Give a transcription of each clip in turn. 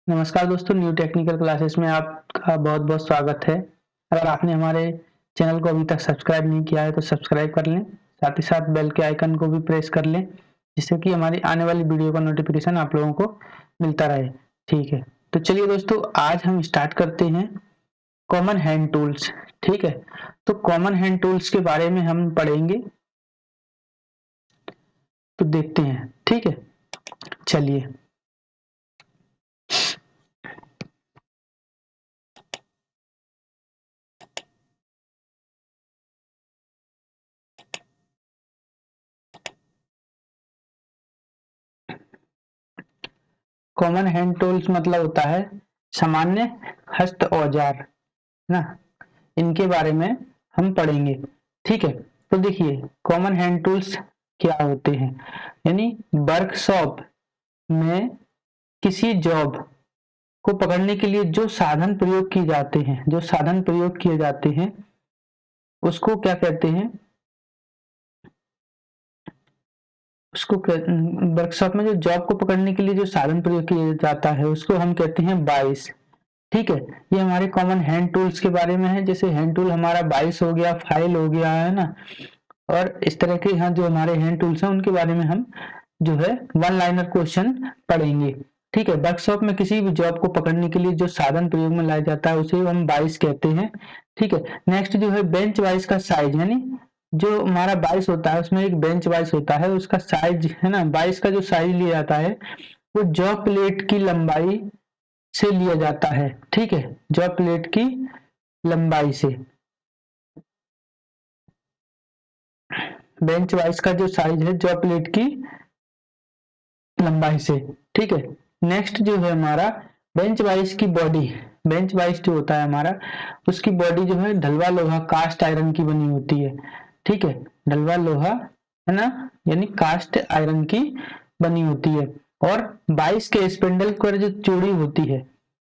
नमस्कार दोस्तों, new technical classes में आपका बहुत बहुत स्वागत है। अगर आपने हमारे चैनल को अभी तक सब्सक्राइब नहीं किया है तो सब्सक्राइब कर लें, साथ ही साथ बेल के आइकन को भी प्रेस कर लें, जिससे कि हमारी आने वाली वीडियो का नोटिफिकेशन आप लोगों को मिलता रहे। ठीक है, तो चलिए दोस्तों, आज हम स्टार्ट करते हैं कॉमन हैंड टूल्स। ठीक है, तो कॉमन हैंड टूल्स के बारे में हम पढ़ेंगे, तो देखते हैं। ठीक है, चलिए। कॉमन हैंड टूल्स मतलब होता है सामान्य हस्त औजार ना, इनके बारे में हम पढ़ेंगे। ठीक है, तो देखिए कॉमन हैंड टूल्स क्या होते हैं। यानी वर्कशॉप में किसी जॉब को पकड़ने के लिए जो साधन प्रयोग किए जाते हैं, जो साधन प्रयोग किए जाते हैं उसको क्या कहते हैं, उसको वर्कशॉप में जो जॉब को पकड़ने के लिए जो साधन प्रयोग किया जाता है उसको हम कहते हैं बाइस। ठीक है, ये हमारे कॉमन हैंड टूल्स के बारे में है। जैसे हैंड टूल हमारा बाइस हो गया, फाइल हो गया, है ना। और इस तरह के यहाँ जो हमारे हैंड टूल्स हैं उनके बारे में हम जो है वन लाइनर क्वेश्चन पढ़ेंगे। ठीक है, वर्कशॉप में किसी भी जॉब को पकड़ने के लिए जो साधन प्रयोग में लाया जाता है उसे हम बाइस कहते हैं। ठीक है, नेक्स्ट जो है बेंच वाइज का साइज, यानी जो हमारा बाइस होता है उसमें एक बेंच वाइज होता है, उसका साइज है ना, बाइस का जो साइज लिया जाता है वो जॉ प्लेट की लंबाई से लिया जाता है। ठीक है, जॉ प्लेट की लंबाई से, बेंच वाइज का जो साइज है जॉ प्लेट की लंबाई से। ठीक है, नेक्स्ट जो है हमारा बेंच वाइज की बॉडी, बेंच वाइज जो होता है हमारा उसकी बॉडी जो है ढलवा लोहा कास्ट आयरन की बनी होती है। ठीक है, ढलवा लोहा है ना, यानी कास्ट आयरन की बनी होती है। और 22 के स्पिंडल पर जो चूड़ी होती है,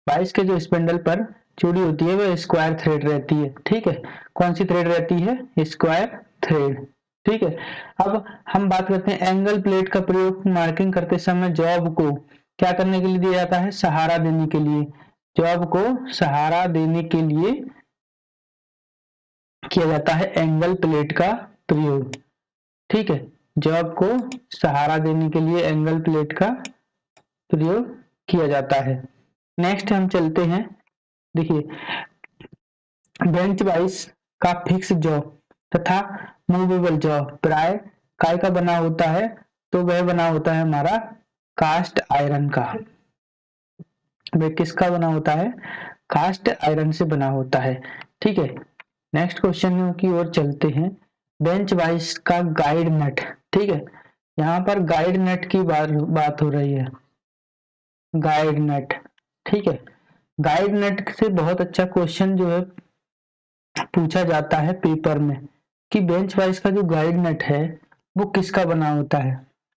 22 के जो स्पिंडल पर चूड़ी होती है वो स्क्वायर थ्रेड रहती है। ठीक है, कौन सी थ्रेड रहती है? Square thread. ठीक है, अब हम बात करते हैं एंगल प्लेट का प्रयोग मार्किंग करते समय जॉब को क्या करने के लिए दिया जाता है? सहारा देने के लिए। जॉब को सहारा देने के लिए किया जाता है एंगल प्लेट का प्रयोग। ठीक है, जॉब को सहारा देने के लिए एंगल प्लेट का प्रयोग किया जाता है। नेक्स्ट हम चलते हैं, देखिए बेंच वाइज का फिक्स जॉ तथा मूवेबल जॉ प्राय काय का बना होता है? तो वह बना होता है हमारा कास्ट आयरन का। वह किसका बना होता है? कास्ट आयरन से बना होता है। ठीक है, नेक्स्ट क्वेश्चन की ओर चलते हैं। बेंच वाइज का गाइड नट। ठीक है, यहाँ पर गाइड नट की बात हो रही है, गाइड नट। ठीक है, गाइड नट से बहुत अच्छा क्वेश्चन जो है पूछा जाता है पेपर में कि बेंच वाइज का जो गाइड नट है वो किसका बना होता है।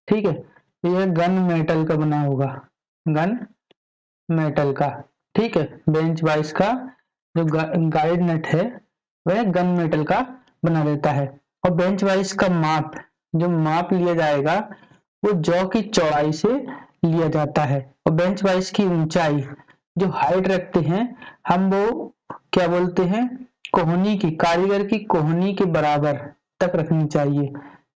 ठीक है, यह गन मेटल का बना होगा, गन मेटल का। ठीक है, बेंच वाइज का जो गाइड नट है वह गन मेटल का बना रहता है। और बेंच वाइज का माप, जो माप लिया जाएगा वो जॉ की चौड़ाई से लिया जाता है। और बेंच वाइज की ऊंचाई, जो हाइट रखते हैं हम, वो क्या बोलते हैं? कोहनी की, कारीगर की कोहनी के बराबर तक रखनी चाहिए।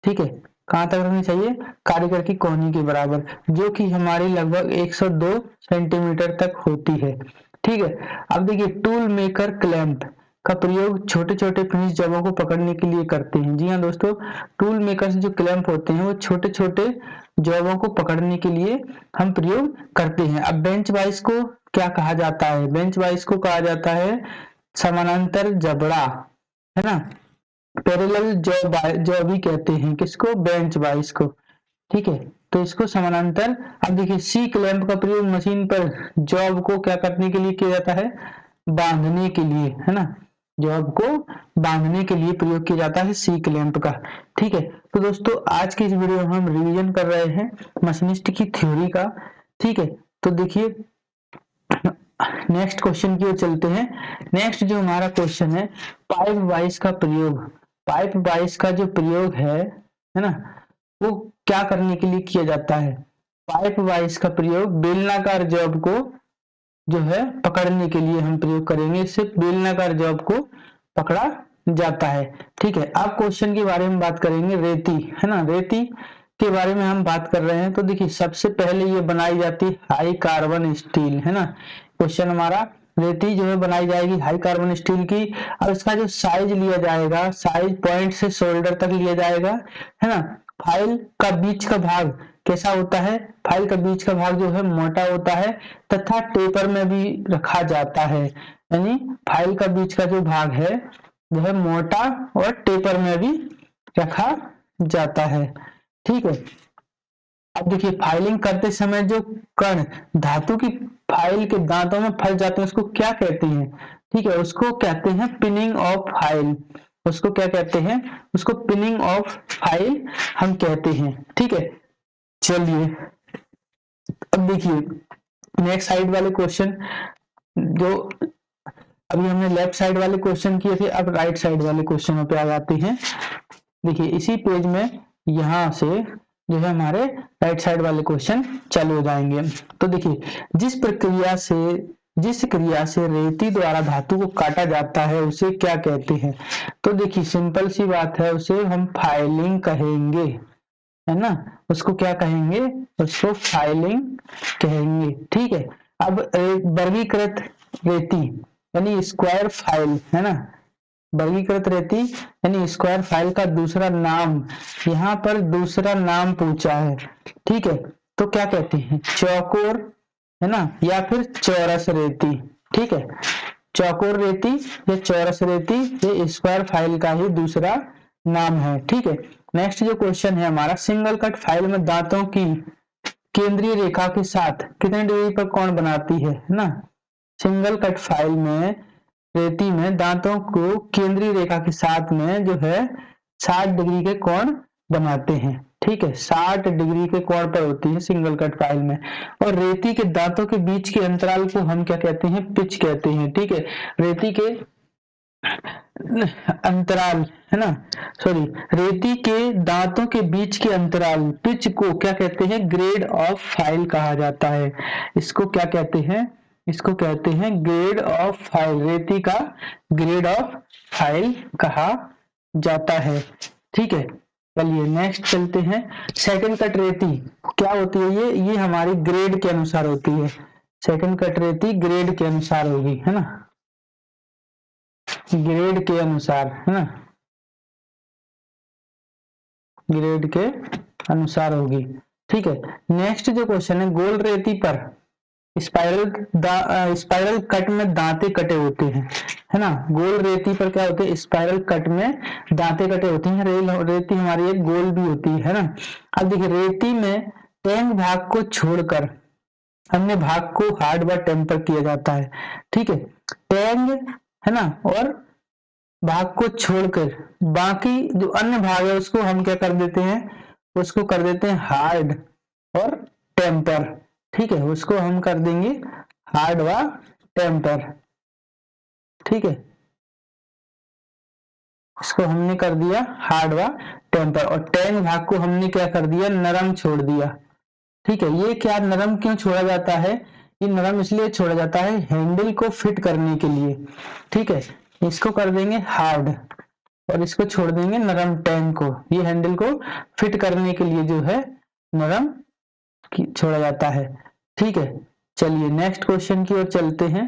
ठीक है, कहाँ तक रखनी चाहिए? कारीगर की कोहनी के बराबर, जो कि हमारी लगभग 102 सेंटीमीटर तक होती है। ठीक है, अब देखिए टूल मेकर क्लैंप का प्रयोग छोटे छोटे फिनिश जॉबों को पकड़ने के लिए करते हैं। जी हाँ दोस्तों, टूल मेकर जो क्लैंप होते हैं वो छोटे छोटे जॉबों को पकड़ने के लिए हम प्रयोग करते हैं। अब बेंच वाइज को क्या कहा जाता है? बेंच वाइज को कहा जाता है समानांतर जबड़ा, है ना, पैरेलल जॉ भी कहते हैं। किसको? बेंच वाइज को। ठीक है, तो इसको समानांतर। अब देखिए सी क्लैंप का प्रयोग मशीन पर जॉब को क्या करने के लिए किया जाता है? बांधने के लिए, है ना, जॉब को बांधने के लिए प्रयोग किया जाता है सी क्लैंप का। ठीक है, तो दोस्तों आज की इस वीडियो में हम रिवीजन कर रहे हैं मशीनिस्ट की थ्योरी का। ठीक है, तो देखिए नेक्स्ट क्वेश्चन की ओर चलते हैं। नेक्स्ट जो हमारा क्वेश्चन है, पाइप वाइज का प्रयोग। पाइप वाइज का जो प्रयोग है ना, वो क्या करने के लिए किया जाता है? पाइप वाइज का प्रयोग बेलनाकार जॉब को जो है पकड़ने के लिए हम प्रयोग करेंगे, इससे बेलनाकार जॉब को पकड़ा जाता है। ठीक है, अब क्वेश्चन के बारे में बात करेंगे, रेती है ना, रेती के बारे में हम बात कर रहे हैं। तो देखिए सबसे पहले ये बनाई जाती हाई कार्बन स्टील, है ना। क्वेश्चन हमारा, रेती जो है बनाई जाएगी हाई कार्बन स्टील की। अब इसका जो साइज लिया जाएगा, साइज पॉइंट से शोल्डर तक लिया जाएगा, है ना। फाइल का बीच का भाग कैसा होता है, फाइल का बीच का भाग जो है मोटा होता है तथा टेपर में भी रखा जाता है, यानी फाइल का बीच का जो भाग है जो है मोटा और टेपर में भी रखा जाता है। ठीक है, अब देखिए फाइलिंग करते समय जो कण धातु की फाइल के दांतों में फंस जाते हैं उसको क्या कहते हैं। ठीक है, उसको कहते हैं पिनिंग ऑफ फाइल, उसको क्या कहते हैं, उसको पिनिंग ऑफ फाइल हम कहते हैं। ठीक है, चलिए अब देखिए नेक्स्ट साइड वाले क्वेश्चन, जो अभी हमने लेफ्ट साइड वाले क्वेश्चन किए थे, अब राइट साइड वाले क्वेश्चनों पे आ जाते हैं। देखिए इसी पेज में यहाँ से जो है हमारे राइट साइड वाले क्वेश्चन चालू हो जाएंगे। तो देखिए जिस क्रिया से रेती द्वारा धातु को काटा जाता है उसे क्या कहते हैं। तो देखिए सिंपल सी बात है, उसे हम फाइलिंग कहेंगे, है ना। उसको क्या कहेंगे, उसको फाइलिंग कहेंगे। ठीक है, अब वर्गीकृत रेती यानी स्क्वायर फाइल, है ना, वर्गीकृत रेती यानी स्क्वायर फाइल का दूसरा नाम, यहाँ पर दूसरा नाम पूछा है। ठीक है, तो क्या कहते हैं, चौकोर, है ना, या फिर चौरस रेती। ठीक है, चौकोर रेती या चौरस रेती ये स्क्वायर फाइल का ही दूसरा नाम है। ठीक है, नेक्स्ट जो क्वेश्चन है हमारा, सिंगल कट फाइल में दांतों की केंद्रीय रेखा के साथ कितने डिग्री पर कोण बनाती है ना। सिंगल कट फाइल में रेती में दांतों को केंद्रीय रेखा के साथ में जो है 60 डिग्री के कोण बनाते हैं। ठीक है, 60 डिग्री के कोण पर होती है सिंगल कट फाइल में। और रेती के दांतों के बीच के अंतराल को हम क्या कहते हैं, पिच कहते हैं। ठीक है, रेती के अंतराल, है ना, सॉरी, रेती के दांतों के बीच के अंतराल पिच को क्या कहते हैं, ग्रेड ऑफ फाइल कहा जाता है। इसको क्या कहते हैं, इसको कहते हैं ग्रेड ऑफ फाइल, रेती का ग्रेड ऑफ फाइल कहा जाता है। ठीक है, चलिए नेक्स्ट चलते हैं। सेकंड कट रेती क्या होती है, ये हमारी ग्रेड के अनुसार होती है। सेकंड कट रेती ग्रेड के अनुसार होगी, है ना, ग्रेड के अनुसार, है ना, ग्रेड के अनुसार होगी। ठीक है, नेक्स्ट जो क्वेश्चन है, गोल रेती पर स्पाइरल कट में दांते कटे होते हैं, है ना। गोल रेती पर क्या होते हैं, स्पाइरल कट में दांते कटे होते हैं। रेती हमारी एक गोल भी होती है ना। अब देखिए रेती में टैंक भाग को छोड़कर अन्य भाग को हार्ड व टेम्पर किया जाता है। ठीक है, टैंक, है ना, और भाग को छोड़कर बाकी जो अन्य भाग है उसको हम क्या कर देते हैं, उसको कर देते हैं हार्ड और टेम्पर। ठीक है, उसको हम कर देंगे हार्ड व टेम्पर। ठीक है, इसको हमने कर दिया हार्ड व टेम्पर, और टैंक भाग को हमने क्या कर दिया, नरम छोड़ दिया। ठीक है, ये क्या नरम क्यों छोड़ा जाता है, ये नरम इसलिए छोड़ा जाता है हैंडल को फिट करने के लिए। ठीक है, इसको कर देंगे हार्ड और इसको छोड़ देंगे नरम, टैंक को, ये हैंडल को फिट करने के लिए जो है नरम छोड़ा जाता है। ठीक है, चलिए नेक्स्ट क्वेश्चन की ओर चलते हैं।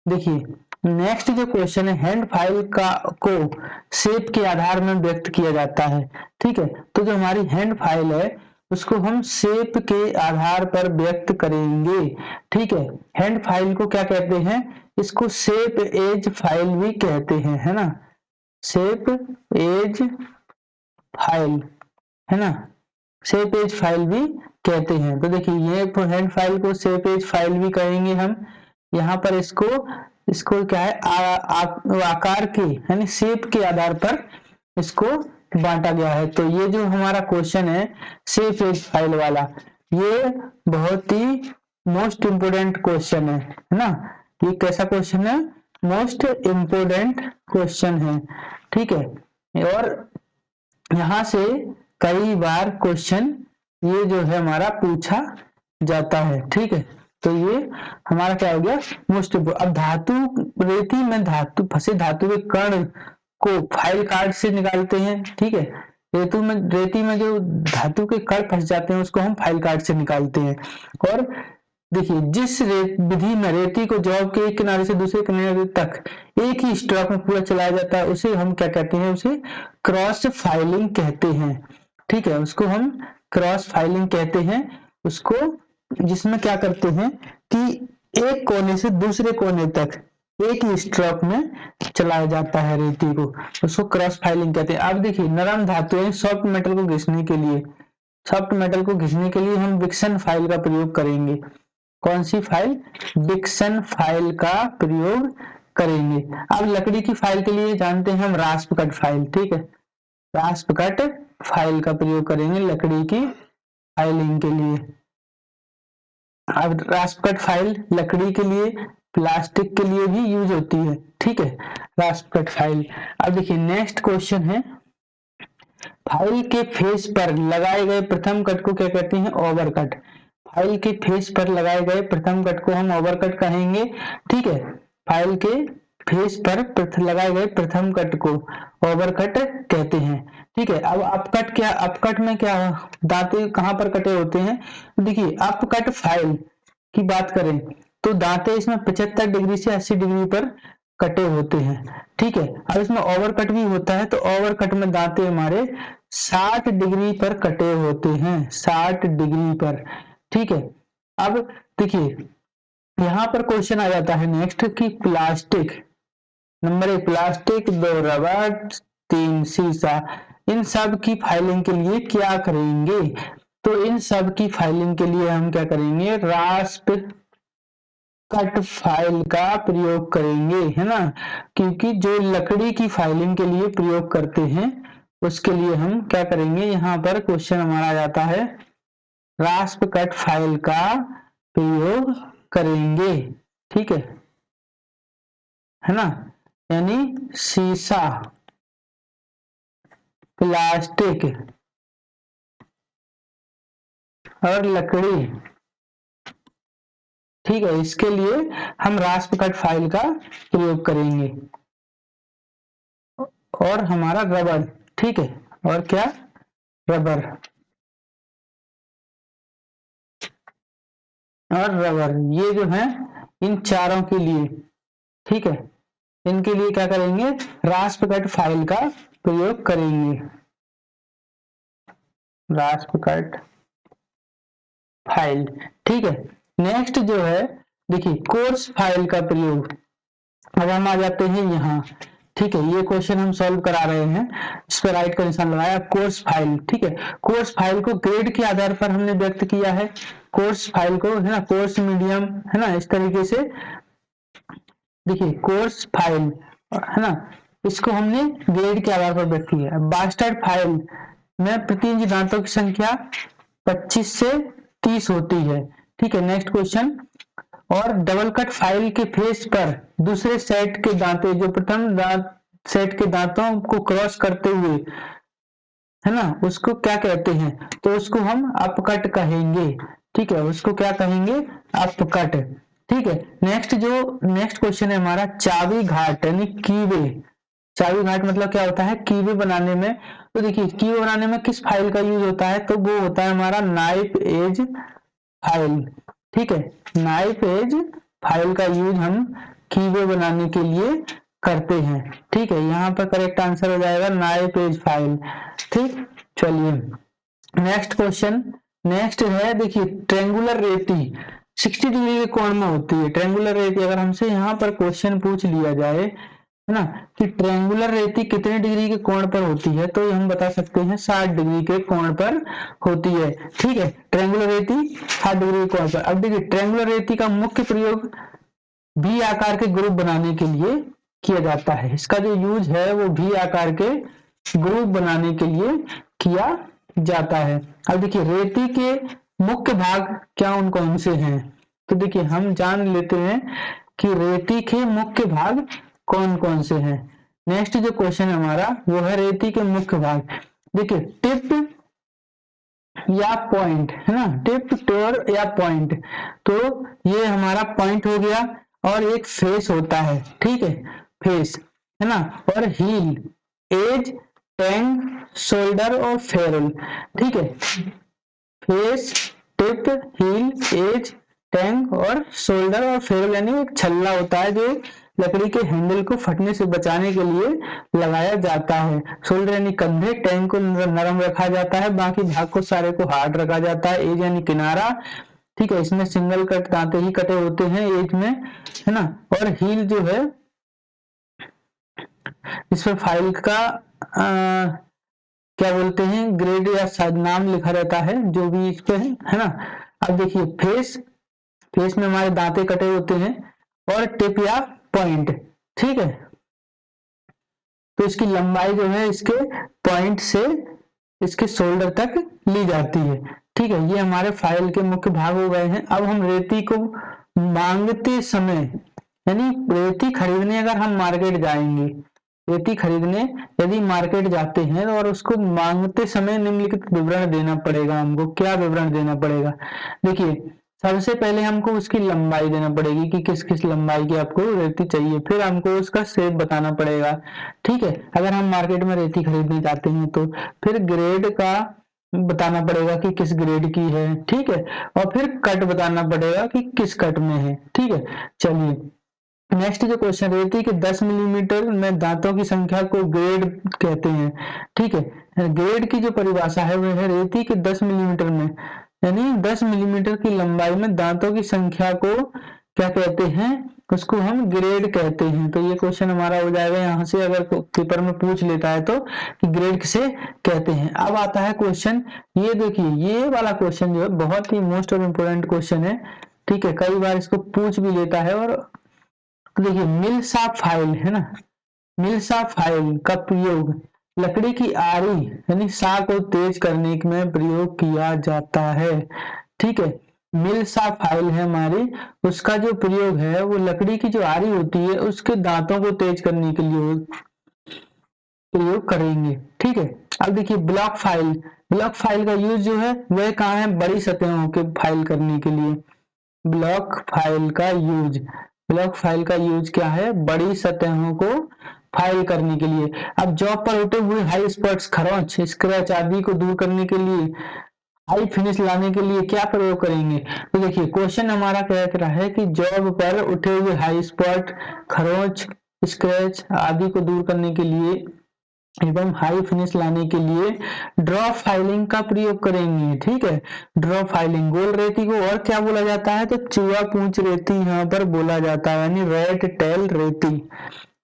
देखिए नेक्स्ट जो क्वेश्चन है, हैंड फाइल को शेप के आधार में व्यक्त किया जाता है। ठीक है, तो जो हमारी हैंड फाइल है उसको हम शेप के आधार पर व्यक्त करेंगे। ठीक है, हैंड फाइल को क्या कहते हैं, इसको शेप एज फाइल भी कहते हैं, है ना, शेप एज फाइल, है ना, शेप एज फाइल भी कहते हैं। तो देखिए ये हैंड फाइल को शेप एज फाइल भी कहेंगे हम। यहाँ पर इसको क्या है, आकार के यानी शेप के आधार पर इसको बांटा गया है। तो ये जो हमारा क्वेश्चन है शेप एज फाइल वाला, ये बहुत ही मोस्ट इम्पोर्टेंट क्वेश्चन है ना। ये कैसा क्वेश्चन है, मोस्ट इम्पोर्टेंट क्वेश्चन है। ठीक है, और यहाँ से कई बार क्वेश्चन ये जो है हमारा पूछा जाता है। ठीक है, तो ये हमारा क्या हो गया, मोस्ट। अब धातु, रेती में धातु फंसे धातु के कण को फाइल कार्ड से निकालते हैं। ठीक है, रेती में जो धातु के कण फंस जाते हैं उसको हम फाइल कार्ड से निकालते हैं। और देखिए, जिस विधि में रेती को जॉब के एक किनारे से दूसरे किनारे तक एक ही स्ट्रोक में पूरा चलाया जाता है उसे हम क्या कहते हैं, उसे क्रॉस फाइलिंग कहते हैं। ठीक है, उसको हम क्रॉस फाइलिंग कहते हैं। उसको जिसमें क्या करते हैं कि एक कोने से दूसरे कोने तक एक ही स्ट्रोक में चलाया जाता है रेती को, उसको क्रॉस फाइलिंग कहते हैं। अब देखिए, नरम धातुएं सॉफ्ट मेटल को घिसने के लिए, हम विक्सन फाइल का प्रयोग करेंगे। कौन सी फाइल? विक्सन फाइल का प्रयोग करेंगे। अब लकड़ी की फाइल के लिए जानते हैं हम रास्प कट फाइल। ठीक है, रास्प कट फाइल का प्रयोग करेंगे लकड़ी की फाइलिंग के लिए। अब रास्प कट फाइल लकड़ी के लिए, प्लास्टिक के लिए भी यूज होती है। ठीक है, रास्प कट फाइल। अब देखिए, नेक्स्ट क्वेश्चन है, फाइल के फेस पर लगाए गए प्रथम कट को क्या कहते हैं? ओवरकट। फाइल के फेस पर लगाए गए प्रथम कट को हम ओवरकट कहेंगे। ठीक है, फाइल के फेस पर लगाए गए प्रथम कट को ओवरकट कहते हैं। ठीक है, अब अपकट क्या? अपकट में क्या दांते कहां पर कटे होते हैं? देखिए, अपकट फाइल की बात करें तो दांते इसमें 75 डिग्री से 80 डिग्री पर कटे होते हैं। ठीक है, अब इसमें ओवरकट भी होता है, तो ओवरकट में दांते हमारे 60 डिग्री पर कटे होते हैं, 60 डिग्री पर। ठीक है, अब देखिए, यहां पर क्वेश्चन आ जाता है नेक्स्ट कि प्लास्टिक, नंबर 1 प्लास्टिक, 2 रबर, 3 शीशा, इन सब की फाइलिंग के लिए क्या करेंगे? तो इन सब की फाइलिंग के लिए हम क्या करेंगे? रास्प कट फाइल का प्रयोग करेंगे, है ना, क्योंकि जो लकड़ी की फाइलिंग के लिए प्रयोग करते हैं उसके लिए हम क्या करेंगे? यहाँ पर क्वेश्चन हमारा आ जाता है रास्प कट फाइल का प्रयोग करेंगे। ठीक है ना, यानी शीशा, प्लास्टिक और लकड़ी, ठीक है, इसके लिए हम रास्प कट फाइल का प्रयोग करेंगे। और हमारा रबर, ठीक है, और क्या? रबर और रबर, ये जो है इन चारों के लिए, ठीक है, इनके लिए क्या करेंगे? रास्प कट फाइल का प्रयोग करेंगे। रास्प कट फाइल, ठीक है। नेक्स्ट जो है, देखिए, कोर्स फाइल का प्रयोग। अब हम आ जाते हैं यहाँ। ठीक है, ये क्वेश्चन हम सॉल्व करा रहे हैं, इस पर राइट का निशान लगाया। कोर्स फाइल, ठीक है, कोर्स फाइल को ग्रेड के आधार पर हमने व्यक्त किया है। कोर्स फाइल को, है ना, कोर्स, मीडियम, है ना, इस तरीके से। देखिए, कोर्स फाइल, है ना, इसको हमने ग्रेड के आधार पर व्यक्त किया है। बास्टर्ड फाइल में प्रति इंच दांतों की संख्या 25 से 30 होती है। ठीक है, नेक्स्ट क्वेश्चन। और डबल कट फाइल के फेस पर दूसरे सेट के दांते, जो प्रथम दांत सेट के दांतों को क्रॉस करते हुए, है ना, उसको क्या कहते हैं? तो उसको हम अपकट कहेंगे। ठीक है, उसको क्या कहेंगे? अपकट। ठीक है, नेक्स्ट क्वेश्चन है हमारा चाबी घाट यानी कीवे। चाबी घाट मतलब क्या होता है? कीवे बनाने में। तो देखिए, कीवे बनाने में किस फाइल का यूज होता है? तो वो होता है हमारा नाइफ एज फाइल। ठीक है, नाइफ एज फाइल का यूज हम कीवे बनाने के लिए करते हैं। ठीक है, यहाँ पर करेक्ट आंसर हो जाएगा नाइफ एज फाइल। ठीक, चलिए नेक्स्ट क्वेश्चन। नेक्स्ट है, देखिए, ट्रेंगुलर रेती 60 डिग्री के कोण में होती है। ट्रेंगुलर रेती, अगर हमसे यहाँ पर क्वेश्चन पूछ लिया जाए, है ना, कि ट्रेंगुलर रेती कितने डिग्री के कोण पर होती है, तो हम बता सकते हैं 60 डिग्री के कोण पर होती है। ठीक है, ट्रेंगुलर रेती 60 डिग्री के कोण पर। अब देखिए, ट्रेंगुलर रेती का मुख्य प्रयोग भी आकार के ग्रुप बनाने के लिए किया जाता है। इसका जो यूज है वो भी आकार के ग्रुप बनाने के लिए किया जाता है। अब देखिए, रेती के मुख्य भाग क्या उन कौन से हैं? तो देखिए, हम जान लेते हैं कि रेती के मुख्य भाग कौन कौन से हैं। नेक्स्ट जो क्वेश्चन है हमारा वो है रेती के मुख्य भाग। देखिए, टिप या पॉइंट, है ना, टिप टोर या पॉइंट। तो ये हमारा पॉइंट हो गया, और एक फेस होता है, ठीक है, फेस, है ना, और हील, एज, टैंग, शोल्डर और फेरल, ठीक है, face, tip, heel, edge, tang और शोल्डर और फेरल, यानी एक छल्ला होता है जो लकड़ी के हैंडल को फटने से बचाने के लिए लगाया जाता है। शोल्डर यानी कंधे, टैंग को नरम रखा जाता है, बाकी भाग को सारे को हार्ड रखा जाता है। एज यानी किनारा, ठीक है, इसमें सिंगल कट दांते ही कटे होते हैं एज में, है ना, और हील जो है इस पर फाइल का क्या बोलते हैं, ग्रेड या शायद नाम लिखा रहता है, जो भी इस पे है ना। अब देखिए फेस, फेस में हमारे दांते कटे होते हैं, और टिप या पॉइंट, ठीक है, तो इसकी लंबाई जो है इसके पॉइंट से इसके शोल्डर तक ली जाती है, ठीक है। ये हमारे फाइल के मुख्य भाग हो गए हैं। अब हम रेती को मांगते समय, यानी रेती खरीदने अगर हम मार्केट जाएंगे, रेती खरीदने यदि मार्केट जाते हैं और उसको मांगते समय निम्नलिखित विवरण देना पड़ेगा हमको। क्या विवरण देना पड़ेगा? देखिए, सबसे पहले हमको उसकी लंबाई देना पड़ेगी कि किस किस लंबाई की आपको रेती चाहिए, फिर हमको उसका शेप बताना पड़ेगा, ठीक है, अगर हम मार्केट में रेती खरीदने जाते हैं तो। फिर ग्रेड का बताना पड़ेगा कि किस ग्रेड की है, ठीक है, और फिर कट बताना पड़ेगा कि किस कट में है, ठीक है। चलिए नेक्स्ट जो क्वेश्चन, रेती के 10 मिलीमीटर में दांतों की संख्या को ग्रेड कहते हैं, ठीक है। ग्रेड की जो परिभाषा है वह है रेती के 10 मिलीमीटर में, यानी 10 मिलीमीटर की लंबाई में दांतों की संख्या को क्या कहते हैं, उसको हम ग्रेड कहते हैं। तो ये क्वेश्चन हमारा हो जाएगा यहाँ से, अगर पेपर में पूछ लेता है तो, कि ग्रेड किसे कहते हैं। अब आता है क्वेश्चन, ये देखिए ये वाला क्वेश्चन जो है बहुत ही मोस्ट और इम्पोर्टेंट क्वेश्चन है, ठीक है, कई बार इसको पूछ भी लेता है। और देखिए मिल्सा फाइल, है ना, मिल्सा फाइल का प्रयोग लकड़ी की आरी यानी सा को तेज करने में प्रयोग किया जाता है, ठीक है। मिल्सा फाइल है हमारी, उसका जो प्रयोग है वो लकड़ी की जो आरी होती है उसके दांतों को तेज करने के लिए प्रयोग करेंगे, ठीक है। अब देखिए ब्लॉक फाइल, ब्लॉक फाइल का यूज जो है वह कहाँ है, बड़ी सतहों के फाइल करने के लिए। ब्लॉक फाइल का यूज, ब्लॉक फाइल का यूज क्या है, बड़ी सतहों को फाइल करने के लिए। अब जॉब पर उठे हुए हाई स्पॉट्स, खरोंच, स्क्रैच आदि को दूर करने के लिए, हाई फिनिश लाने के लिए क्या प्रयोग करेंगे। तो देखिए क्वेश्चन हमारा क्या कह रहा है कि जॉब पर उठे हुए हाई स्पॉट, खरोंच, स्क्रैच आदि को दूर करने के लिए एवं हाई फिनिश लाने के लिए ड्रॉप फाइलिंग का प्रयोग करेंगे, ठीक है। ड्रॉप फाइलिंग, गोल रेती को और क्या बोला जाता है, तो चूहा पूंछ रेती यहाँ पर बोला जाता है, यानी रेड टेल रेती,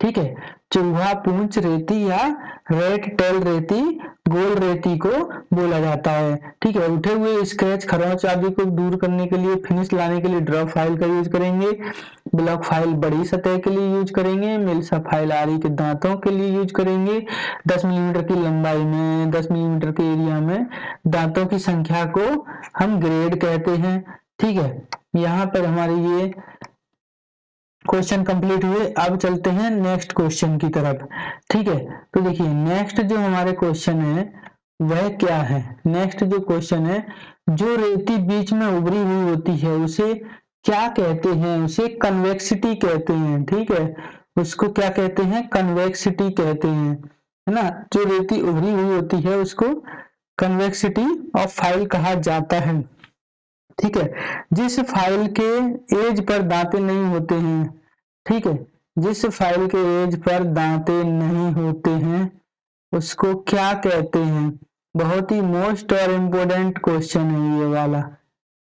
ठीक है। चूहा पूंछ रेती या रेड टेल रेती, गोल रेती को बोला जाता है, ठीक है। उठे हुए स्क्रैच, खरोंच आदि को दूर करने के लिए, फिनिश लाने के लिए ड्रॉप फाइल का यूज करेंगे। ब्लॉक फाइल बड़ी सतह के लिए यूज करेंगे। मिल्सा फाइल आरी के दांतों के लिए यूज करेंगे। 10 मिलीमीटर की लंबाई में, 10 मिलीमीटर के एरिया में दांतों की संख्या को हम ग्रेड कहते हैं, ठीक है। यहाँ पर हमारे ये क्वेश्चन कंप्लीट हुए। अब चलते हैं नेक्स्ट क्वेश्चन की तरफ, ठीक है। तो देखिए नेक्स्ट जो हमारे क्वेश्चन है वह क्या है, नेक्स्ट जो क्वेश्चन है, जो रेती बीच में उभरी हुई होती है उसे क्या कहते हैं, उसे कन्वेक्सिटी कहते हैं, ठीक है, उसको क्या कहते हैं, कन्वेक्सिटी कहते हैं, है ना। जो रेती उभरी हुई होती है उसको कन्वेक्सिटी ऑफ फाइल कहा जाता है, ठीक है। जिस फाइल के एज पर दांते नहीं होते हैं, ठीक है, जिस फाइल के एज पर दांते नहीं होते हैं उसको क्या कहते हैं। बहुत ही मोस्ट और इम्पोर्टेंट क्वेश्चन है ये वाला,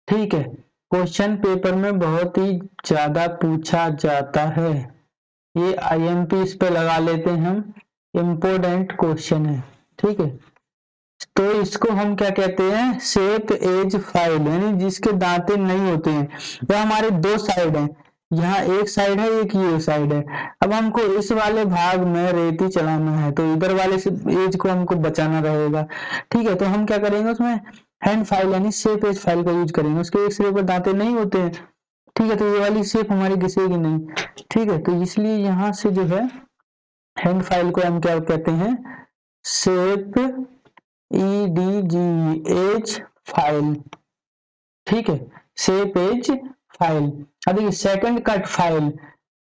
ठीक है, क्वेश्चन पेपर में बहुत ही ज्यादा पूछा जाता है, ये आईएमपी इस पे लगा लेते हैं हम, इम्पोर्टेंट क्वेश्चन है, ठीक है। तो इसको हम क्या कहते हैं, शेप एज फाइल, यानी जिसके दांते नहीं होते हैं। यह हमारे दो साइड हैं, यहाँ एक साइड है, एक ये साइड है। अब हमको इस वाले भाग में रेती चलाना है तो इधर वाले से एज को हमको बचाना रहेगा, ठीक है। तो हम क्या करेंगे, उसमें हैंड फाइल यानी शेप एज फाइल का यूज करेंगे। उसके एक सिरे पर दांते नहीं होते हैं, ठीक है, तो ये वाली शेप हमारी घिसेगी नहीं, ठीक है। तो इसलिए यहाँ से जो है हैंड फाइल को हम क्या कहते हैं, शेप एज फाइल, ठीक है, शेप एज फाइल। अब देखिए सेकंड कट फाइल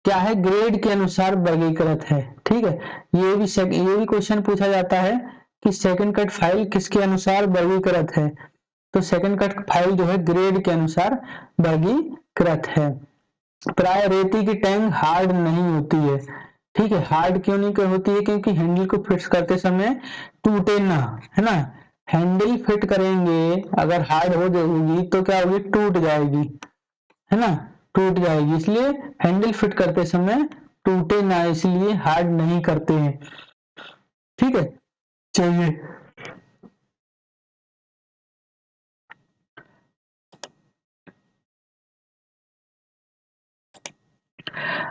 क्या है, ग्रेड के अनुसार वर्गीकृत है, ठीक है। ये भी क्वेश्चन पूछा जाता है कि सेकंड कट फाइल किसके अनुसार वर्गीकृत है, तो सेकंड कट फाइल जो है ग्रेड के अनुसार वर्गीकृत है। प्राय रेती की टैंक हार्ड नहीं होती है, ठीक है। हार्ड क्यों नहीं होती है, क्योंकि हैंडल को फिट करते समय टूटे ना, है ना। हैंडल फिट करेंगे अगर हार्ड हो जाएगी तो क्या होगी, टूट जाएगी, है ना, टूट जाएगी। इसलिए हैंडल फिट करते समय टूटे ना, इसलिए हार्ड नहीं करते हैं, ठीक है। चलिए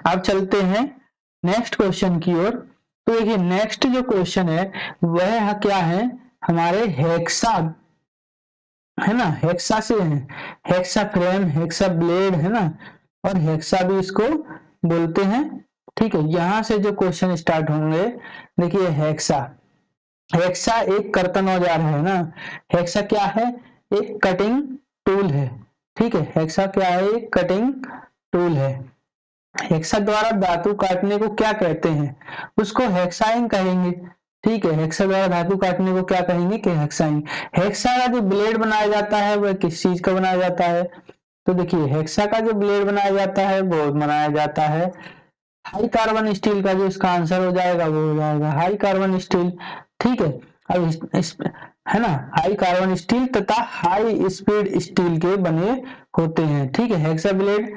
अब चलते हैं नेक्स्ट क्वेश्चन की ओर। तो देखिए नेक्स्ट जो क्वेश्चन है वह क्या है, हमारे हेक्सा, है ना, हेक्सा से है, हेक्सा फ्रेम, हेक्सा ब्लेड, है ना, और हेक्सा भी इसको बोलते हैं, ठीक है। यहां से जो क्वेश्चन स्टार्ट होंगे, देखिए हेक्सा, हेक्सा एक कर्तन औजार है ना। हेक्सा क्या है, एक कटिंग टूल है, ठीक है। हेक्सा क्या है, एक कटिंग टूल है। हेक्सा द्वारा धातु काटने को क्या कहते हैं, उसको हेक्साइन कहेंगे, ठीक है। हेक्सा द्वारा धातु काटने को क्या कहेंगे कि हेक्साइन। हेक्सा का जो ब्लेड बनाया जाता है वह किस चीज का बनाया जाता है, तो देखिए हेक्सा का जो ब्लेड बनाया जाता है वो बनाया जाता है हाई कार्बन स्टील का। जो इसका आंसर हो जाएगा वो हो जाएगा हाई कार्बन स्टील, ठीक है। अब है ना, हाई कार्बन स्टील तथा हाई स्पीड स्टील के बने होते हैं, ठीक है। Hexa blade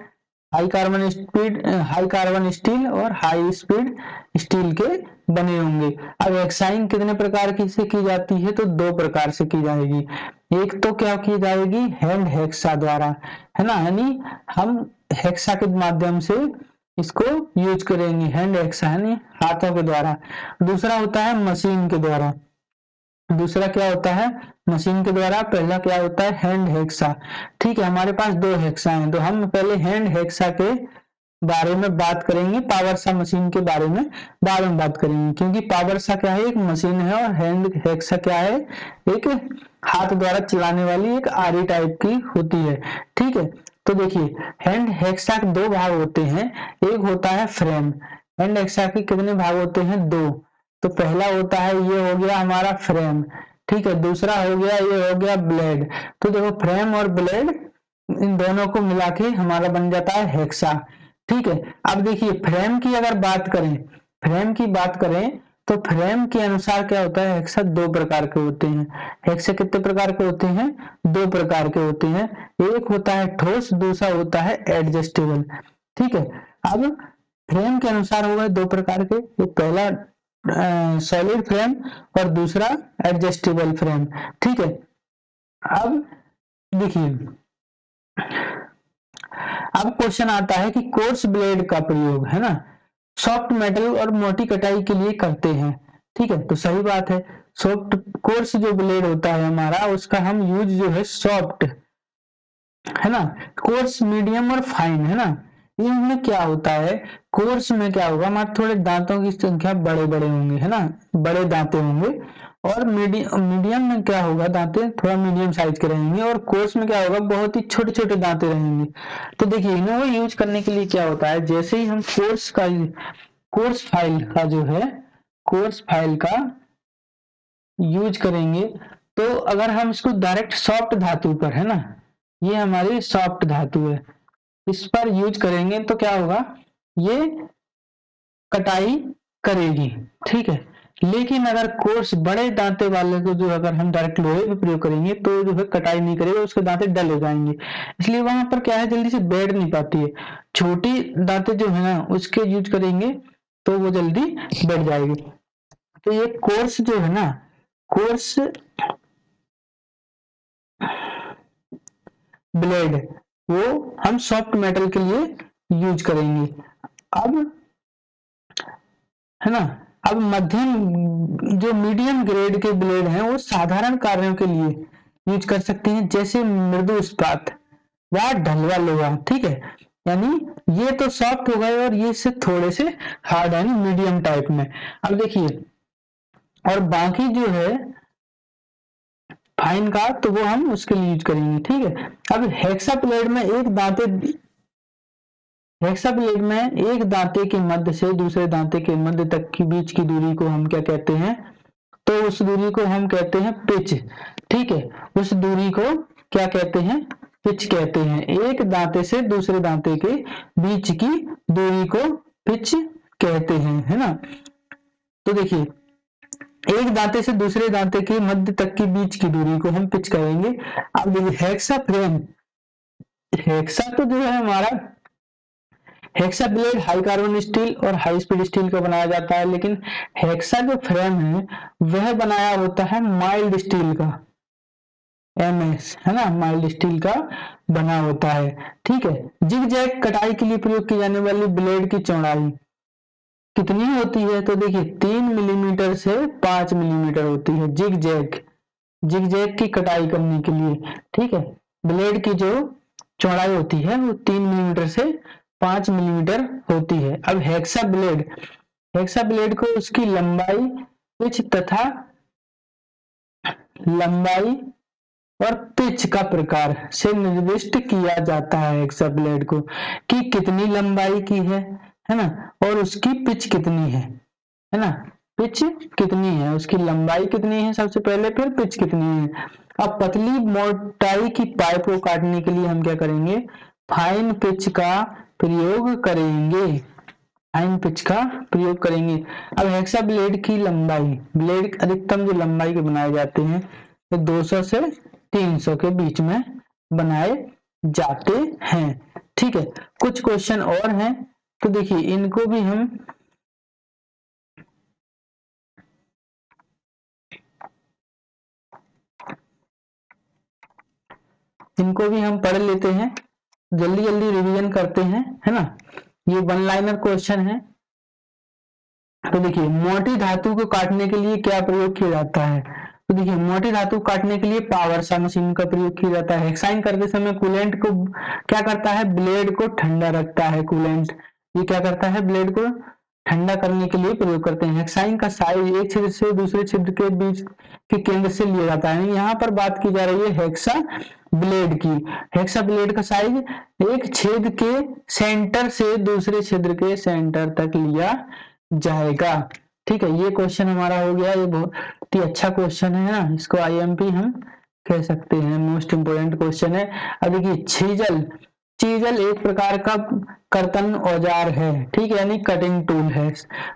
high carbon steel और हाई स्पीड स्टील के बने होंगे। अब हेक्साइन कितने प्रकार की से की जाती है, तो दो प्रकार से की जाएगी। एक तो क्या की जाएगी, हैंड हेक्सा द्वारा, है ना, यानी हम हेक्सा के माध्यम से इसको यूज करेंगे, हैंड हेक्सा यानी हाथों के द्वारा। दूसरा होता है मशीन के द्वारा, दूसरा क्या होता है, मशीन के द्वारा। पहला क्या होता है, हैंड हेक्सा, ठीक है। हमारे पास दो हेक्सा हैं, तो हम पहले हैंड हेक्सा के बारे में बात करेंगे, पावर सा मशीन के बारे में बाद में बात करेंगे, क्योंकि पावर सा क्या है, एक मशीन है, और हैंड हेक्सा क्या है, एक हाथ द्वारा चलाने वाली एक आरी टाइप की होती है, ठीक है। तो देखिए हैंड हेक्सा के दो भाग होते हैं, एक होता है फ्रेम। हैंड हेक्सा के कितने भाग होते हैं, दो। तो पहला होता है, ये हो गया हमारा फ्रेम, ठीक है। दूसरा हो गया, ये हो गया ब्लेड। तो देखो फ्रेम और ब्लेड इन दोनों को मिला के हमारा बन जाता है हेक्सा, ठीक है। अब देखिए फ्रेम की अगर बात करें, फ्रेम की बात करें तो फ्रेम के अनुसार क्या होता है, हेक्सा दो प्रकार के होते हैं। हेक्सा कितने प्रकार के होते हैं, दो प्रकार के होते हैं। एक होता है ठोस, दूसरा होता है एडजस्टेबल, ठीक है। अब फ्रेम के अनुसार हो गए दो प्रकार के, एक पहला सॉलिड फ्रेम और दूसरा एडजस्टेबल फ्रेम, ठीक है। अब देखिए अब क्वेश्चन आता है कि कोर्स ब्लेड का प्रयोग, है ना, सॉफ्ट मेटल और मोटी कटाई के लिए करते हैं, ठीक है। तो सही बात है, सॉफ्ट कोर्स जो ब्लेड होता है हमारा, उसका हम यूज जो है सॉफ्ट, है ना, कोर्स, मीडियम और फाइन, है ना। इनमें क्या होता है, कोर्स में क्या होगा, हमारे थोड़े दांतों की संख्या बड़े बड़े होंगे, है ना, बड़े दांते होंगे। और मीडियम में क्या होगा, दांते थोड़ा मीडियम साइज के रहेंगे, और कोर्स में क्या होगा, बहुत ही छोटे छोटे दांते रहेंगे। तो देखिए इन्हें यूज करने के लिए क्या होता है, जैसे ही हम कोर्स फाइल का जो है, कोर्स फाइल का यूज करेंगे, तो अगर हम इसको डायरेक्ट सॉफ्ट धातु पर, है ना, ये हमारी सॉफ्ट धातु है, इस पर यूज करेंगे तो क्या होगा, ये कटाई करेगी, ठीक है। लेकिन अगर कोर्स बड़े दांते वाले को जो अगर हम डायरेक्ट लोहे पे प्रयोग करेंगे तो जो है कटाई नहीं करेगा, उसके दांते डल हो जाएंगे, इसलिए वहां पर क्या है, जल्दी से बैठ नहीं पाती है। छोटी दांते जो है ना उसके यूज करेंगे तो वो जल्दी बैठ जाएगी। तो ये कोर्स जो है ना, कोर्स ब्लेड, वो हम सॉफ्ट मेटल के लिए यूज करेंगे। अब, है ना, अब मध्यम जो मीडियम ग्रेड के ब्लेड हैं वो साधारण कार्यों के लिए यूज कर सकते हैं, जैसे मृदु इस्पात या ढलवा लोहा, ठीक है। यानी ये तो सॉफ्ट हो गए और ये से थोड़े से हार्ड यानी मीडियम टाइप में। अब देखिए और बाकी जो है फाइन का, तो वो हम उसके लिए यूज करेंगे। ठीक है, अब हेक्साप्लेट में एक दांते के मध्य से दूसरे दांते के मध्य तक की बीच की दूरी को हम क्या कहते हैं, तो उस दूरी को हम कहते हैं पिच। ठीक है, उस दूरी को क्या कहते हैं, पिच कहते हैं। एक दांते से दूसरे दांते के बीच की दूरी को पिच कहते हैं, है ना। तो देखिए, एक दांते से दूसरे दांते के मध्य तक की बीच की दूरी को हम पिच कहेंगे। अब देखिए हेक्सा तो जो है हमारा, hexa blade high carbon steel और हाई स्पीड स्टील का बनाया जाता है, लेकिन हेक्सा जो फ्रेम है वह बनाया होता है माइल्ड स्टील का, MS, है ना, माइल्ड स्टील का बना होता है। ठीक है, जिग जैग कटाई के लिए प्रयोग की जाने वाली ब्लेड की चौड़ाई कितनी होती है, तो देखिए 3 मिलीमीटर से 5 मिलीमीटर होती है जिग जैग की कटाई करने के लिए। ठीक है, ब्लेड की जो चौड़ाई होती है वो 3 मिलीमीटर से 5 मिलीमीटर होती है। अब हेक्सा ब्लेड को उसकी लंबाई, पिच तथा लंबाई और पिच का प्रकार से निर्दिष्ट किया जाता है। हेक्सा ब्लेड को कि कितनी लंबाई की है ना, और उसकी पिच कितनी है ना, पिच कितनी है, उसकी लंबाई कितनी है सबसे पहले, फिर पिच कितनी है। अब पतली मोटाई की पाइप को काटने के लिए हम क्या करेंगे, फाइन पिच का प्रयोग करेंगे, फाइन पिच का प्रयोग करेंगे। अब हेक्सा ब्लेड की लंबाई, ब्लेड अधिकतम जो लंबाई के बनाए जाते हैं तो 200 से 300 के बीच में बनाए जाते हैं। ठीक है, कुछ क्वेश्चन और हैं, तो देखिए इनको भी हम पढ़ लेते हैं, जल्दी जल्दी रिवीजन करते हैं, है ना। ये वन लाइनर क्वेश्चन है। तो देखिए, मोटी धातु को काटने के लिए क्या प्रयोग किया जाता है, तो देखिए मोटी धातु काटने के लिए पावर सा मशीन का प्रयोग किया जाता है। हेक्साइन करते समय कूलेंट को क्या करता है, ब्लेड को ठंडा रखता है। कूलेंट ये क्या करता है, ब्लेड को ठंडा करने के लिए प्रयोग करते हैं। हेक्साइन का साइज एक छिद्र से दूसरे छिद्र के बीच के केंद्र से लिया जाता है। यहाँ पर बात की जा रही है हेक्सा ब्लेड की। हेक्सा ब्लेड का साइज एक छेद के सेंटर से दूसरे छिद्र के सेंटर तक लिया जाएगा। ठीक है, ये क्वेश्चन हमारा हो गया। ये बहुत ही अच्छा क्वेश्चन है ना, इसको IMP हम कह सकते हैं, मोस्ट इंपोर्टेंट क्वेश्चन है। अब देखिए, चीजल एक प्रकार का कर्तन औजार है। ठीक है, यानी कटिंग टूल है।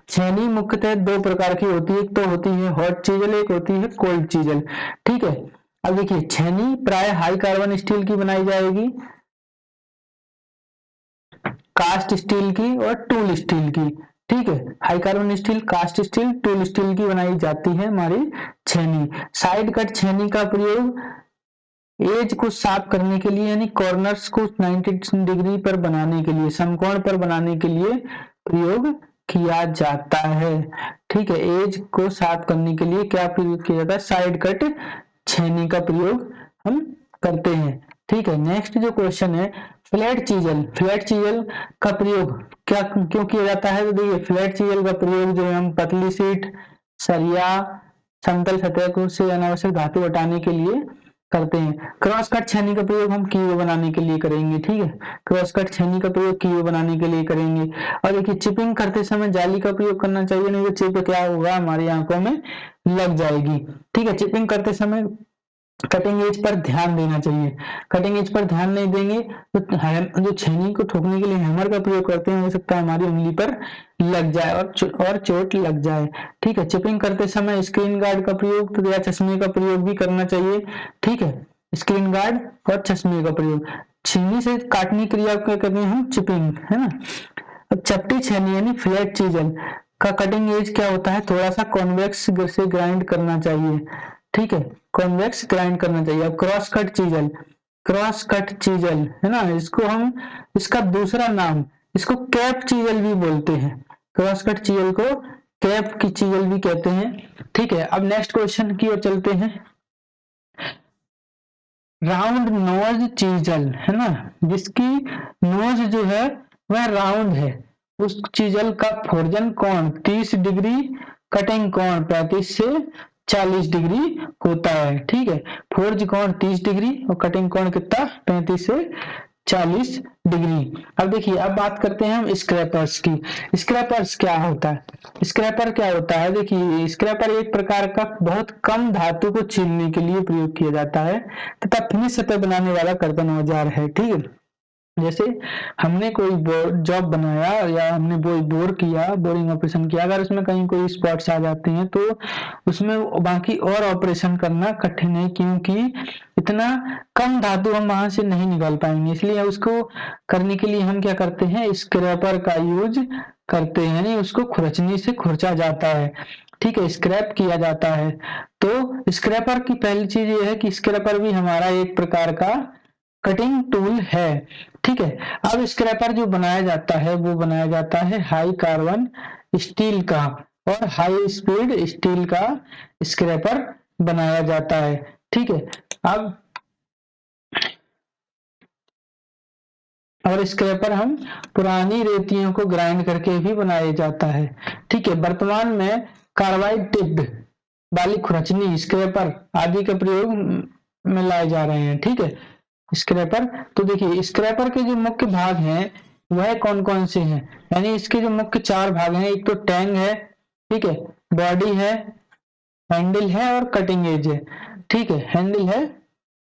छेनी मुख्यतः 2 प्रकार की होती है, एक तो होती है हॉट चीजल, एक होती है कोल्ड चीजल। ठीक है, अब देखिए छेनी प्राय हाई कार्बन स्टील की बनाई जाएगी, कास्ट स्टील की और टूल स्टील की। ठीक है, high carbon steel, cast steel, tool steel की बनाई जाती है हमारी छेनी। साइड कट छेनी का प्रयोग एज को साफ करने के लिए, यानी कॉर्नर्स को 90 डिग्री पर बनाने के लिए, समकोण पर बनाने के लिए प्रयोग किया जाता है। ठीक है, एज को साफ करने के लिए क्या प्रयोग किया जाता है, साइड कट छेनी का प्रयोग हम करते हैं। ठीक है, नेक्स्ट जो क्वेश्चन है, फ्लैट चीजल का प्रयोग क्यों किया जाता है, तो देखिए फ्लैट चीजल का प्रयोग जो है हम पतली सीट, सरिया, समतल सतह को से अनावश्यक धातु हटाने के लिए करते हैं। क्रॉस कट छेनी का प्रयोग हम कीवे बनाने के लिए करेंगे। ठीक है, क्रॉस कट छेनी का प्रयोग कीवे बनाने के लिए करेंगे। और देखिए चिपिंग करते समय जाली का प्रयोग करना चाहिए, नहीं तो चिप क्या होगा, हमारी आंखों में लग जाएगी। ठीक है, चिपिंग करते समय कटिंग एज पर ध्यान देना चाहिए। कटिंग एज पर ध्यान नहीं देंगे तो जो छेनी को ठोकने के लिए हैमर का प्रयोग करते हैं, हो सकता है हमारी उंगली पर लग जाए और चोट लग जाए। ठीक है, चिपिंग करते समय स्क्रीन गार्ड का प्रयोग तो या चश्मे का प्रयोग भी करना चाहिए। ठीक है, स्क्रीन गार्ड और चश्मे का प्रयोग। छेनी से काटने क्रिया को कहते हैं हम चिपिंग, है ना। अब चपटी छेनी यानी फ्लैट चीजल का कटिंग एज क्या होता है, थोड़ा सा कॉन्वेक्स से ग्राइंड करना चाहिए। ठीक है, कॉन्वेक्स ग्राइंड करना चाहिए। अब क्रॉस कट चीजल है ना, इसको हम, इसका दूसरा नाम, इसको कैप चीजल भी बोलते हैं। क्रॉस कट चीजल को कैप की चीजल भी कहते हैं। ठीक है, अब नेक्स्ट क्वेश्चन की ओर चलते हैं। राउंड नोज चीजल है ना, जिसकी नोज जो है वह राउंड है, उस चीजल का फोर्जन कोण 30 डिग्री, कटिंग कोण 35 से 40 डिग्री होता है। ठीक है, फोर्ज कोण 30 डिग्री और कटिंग कोण कितना 35 से 40 डिग्री। अब देखिए, अब बात करते हैं हम स्क्रैपर्स की। स्क्रैपर्स क्या होता है? स्क्रैपर क्या होता है? देखिए, स्क्रैपर एक प्रकार का बहुत कम धातु को छीलने के लिए प्रयोग किया जाता है तथा फिनिश सतह बनाने वाला कर्तन औजार है। ठीक है, जैसे हमने कोई जॉब बनाया या हमने बोर किया, बोरिंग ऑपरेशन किया, अगर उसमें कहीं कोई स्पॉट्स आ जाते हैं तो उसमें बाकी और ऑपरेशन करना कठिन है, क्योंकि इतना कम धातु हम वहां से नहीं निकाल पाएंगे। इसलिए उसको करने के लिए हम क्या करते हैं, स्क्रैपर का यूज करते हैं, यानी उसको खुरचनी से खुरचा जाता है। ठीक है, स्क्रैप किया जाता है। तो स्क्रैपर की पहली चीज ये है कि स्क्रैपर भी हमारा एक प्रकार का कटिंग टूल है। ठीक है, अब स्क्रैपर जो बनाया जाता है वो बनाया जाता है हाई कार्बन स्टील का और हाई स्पीड स्टील का स्क्रैपर बनाया जाता है। ठीक है, अब और स्क्रैपर हम पुरानी रेतियों को ग्राइंड करके भी बनाया जाता है। ठीक है, वर्तमान में कार्बाइड टिप्ड वाली खुरचनी, स्क्रैपर आदि के प्रयोग में लाए जा रहे हैं। ठीक है, स्क्रैपर, तो देखिए स्क्रैपर के जो मुख्य भाग हैं वह कौन कौन से हैं, यानी इसके जो मुख्य 4 भाग हैं, एक तो टैंग है, ठीक है, बॉडी है, हैंडल है और कटिंग एज है। ठीक है, हैंडल है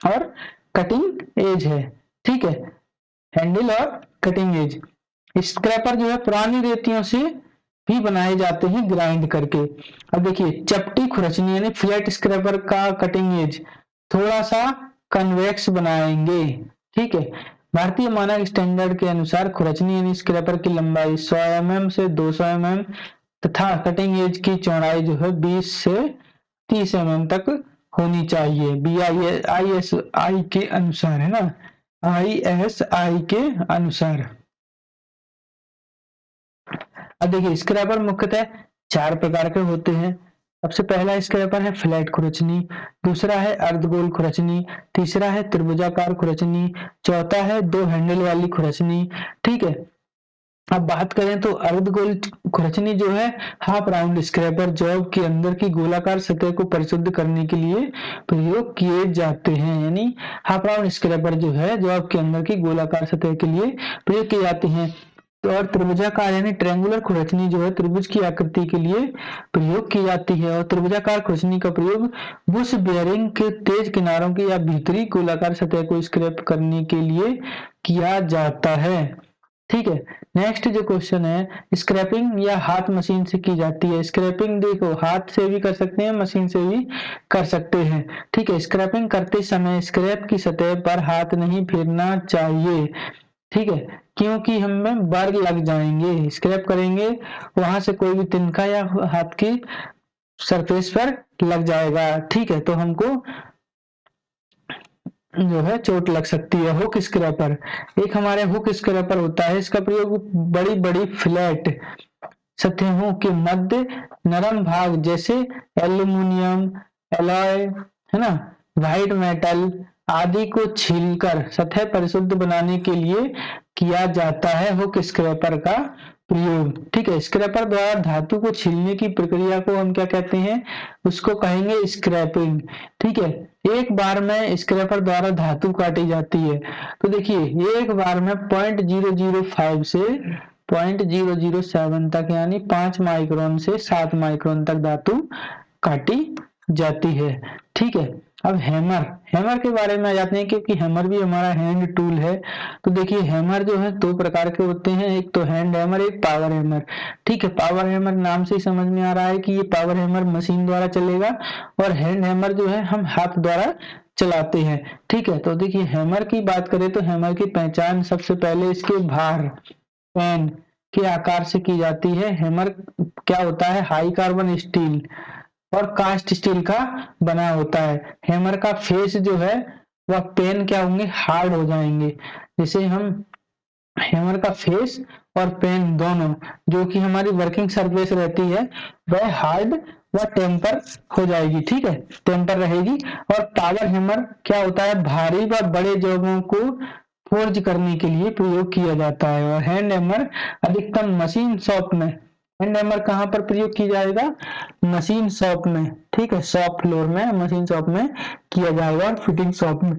और कटिंग एज है। ठीक है, हैंडल और कटिंग एज। स्क्रैपर जो है पुरानी रेतियों से भी बनाए जाते हैं ग्राइंड करके। अब देखिए, चपटी खुरचनी यानी फ्लैट स्क्रैपर का कटिंग एज थोड़ा सा कन्वेक्स बनाएंगे। ठीक है, भारतीय मानक स्टैंडर्ड के अनुसार खुरचनी यानी स्क्रैपर की लंबाई 100 mm से 200 mm तथा कटिंग एज की चौड़ाई जो है 20 से 30 mm तक होनी चाहिए। BISI के अनुसार, है ना, ISI के अनुसार। अब देखिए, स्क्रैपर मुख्यतः 4 प्रकार के होते हैं। सबसे पहला स्क्रैपर है फ्लैट खुरचनी, दूसरा है अर्धगोल खुरचनी, तीसरा है त्रिभुजाकार खुरचनी, चौथा है 2 हैंडल वाली खुरचनी। ठीक है, अब बात करें तो अर्धगोल खुरचनी जो है हाफ राउंड स्क्रैपर जॉब के अंदर की गोलाकार सतह को परिशुद्ध करने के लिए प्रयोग किए जाते हैं, यानी हाफ राउंड स्क्रैपर जो है जॉब के अंदर की गोलाकार सतह के लिए प्रयोग किए जाते हैं। तो और त्रिभुजाकार यानी ट्रायंगुलर खुरचनी जो है त्रिभुज की आकृति के लिए प्रयोग की जाती है, और त्रिभुजाकार खुरचनी का प्रयोग बुश बेयरिंग के तेज किनारों की या भीतरी गोलाकार सतह को स्क्रैप करने के लिए किया जाता है। ठीक है, नेक्स्ट जो क्वेश्चन है, स्क्रैपिंग या हाथ मशीन से की जाती है। स्क्रैपिंग देखो हाथ से भी कर सकते हैं, मशीन से भी कर सकते हैं। ठीक है, स्क्रैपिंग करते समय स्क्रैप की सतह पर हाथ नहीं फेरना चाहिए। ठीक है, क्योंकि हमें बर्ग लग जाएंगे, स्क्रैप करेंगे वहां से कोई भी तिनका या हाथ की सरफेस पर लग जाएगा। ठीक है, तो हमको जो है चोट लग सकती है। हुक स्क्रैपर, एक हमारे हुक स्क्रैपर होता है, इसका प्रयोग बड़ी बड़ी फ्लैट सतहों के मध्य नरम भाग जैसे एल्यूमिनियम, एलॉय, है ना, व्हाइट मेटल आदि को छीलकर सतह परिशुद्ध बनाने के लिए किया जाता है हुक स्क्रैपर का प्रयोग। ठीक है, स्क्रैपर द्वारा धातु को छीलने की प्रक्रिया को हम क्या कहते हैं, उसको कहेंगे स्क्रैपिंग। ठीक है, एक बार में स्क्रैपर द्वारा धातु काटी जाती है। तो देखिए, एक बार में 0.005 से 0.007 तक यानी 5 माइक्रोन से 7 माइक्रोन तक धातु काटी जाती है। ठीक है, अब हैमर के बारे में आ जाते हैं, क्योंकि हैमर भी हमारा हैंड टूल है। तो देखिए, हैमर जो है 2 प्रकार के होते हैं, एक तो हैंड हैमर, एक पावर हैमर। ठीक है, पावर हैमर नाम से ही समझ में आ रहा है कि ये पावर हैमर मशीन द्वारा चलेगा, और हैंड हैमर जो है हम हाथ द्वारा चलाते हैं। ठीक है, तो देखिए हैमर की बात करें तो हैमर की पहचान सबसे पहले इसके भार पेन के आकार से की जाती है। हैमर क्या होता है, हाई कार्बन स्टील और कास्ट स्टील का बना होता है। हैमर का फेस जो है वह पेन क्या होंगे, हार्ड हो जाएंगे। जैसे हम हैमर का फेस और पेन दोनों जो कि हमारी वर्किंग सरफेस रहती है वह हार्ड व टेम्पर हो जाएगी। ठीक है, टेम्पर रहेगी। और पावर हैमर क्या होता है, भारी व बड़े जॉबों को फोर्ज करने के लिए प्रयोग किया जाता है। और हैंड हैमर अधिकतम मशीन शॉप में हैंड हैमर कहाँ पर प्रयोग किया जाएगा? मशीन शॉप में, ठीक है, शॉप फ्लोर में, मशीन शॉप में किया जाएगा और फिटिंग शॉप में।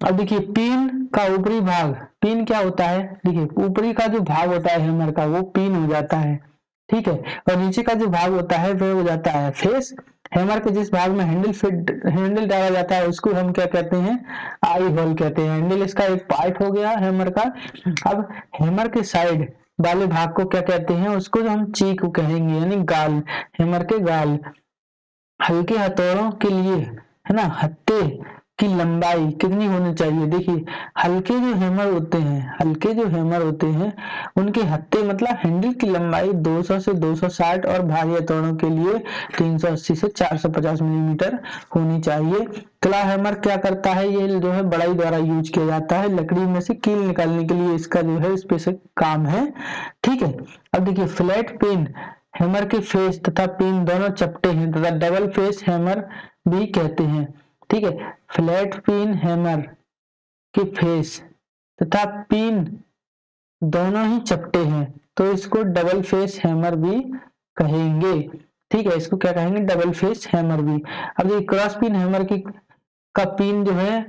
अब देखिए पिन का ऊपरी भाग, पिन क्या होता है? देखिए ऊपरी का जो भाग होता है हैमर का वो पिन हो जाता है, ठीक है, और नीचे का जो भाग होता है वह हो जाता है फेस। हैमर के जिस भाग में हैंडल डाला जाता है उसको हम क्या कहते हैं? आई होल कहते हैं। हैंडल इसका एक पार्ट हो गया हैमर का। अब हैमर के साइड वाले भाग को क्या कहते हैं? उसको जो हम चीक कहेंगे, यानी गाल, हैमर के गाल। हल्के हथौड़ों के लिए, है ना, हत्थे की लंबाई कितनी होनी चाहिए? देखिए हल्के जो हैमर होते हैं, हल्के जो हैमर होते हैं उनके हत्थे मतलब हैंडल की लंबाई 200 से 260 और भारी हथौड़ों के लिए 380 से 450 मिलीमीटर होनी चाहिए। क्ला हैमर क्या करता है? ये जो है बड़ाई द्वारा यूज किया जाता है, लकड़ी में से कील निकालने के लिए इसका जो है स्पेसिफिक काम है, ठीक है। अब देखिए फ्लैट पिन हैमर के फेस तथा पिन दोनों चपटे हैं तथा डबल फेस हैमर भी कहते हैं, ठीक है। फ्लैट पिन हैमर के फेस तथा पिन दोनों ही चपटे हैं तो इसको डबल फेस हैमर भी कहेंगे, ठीक है, इसको क्या कहेंगे? डबल फेस हैमर भी। अब ये क्रॉस पिन हैमर की का पिन जो है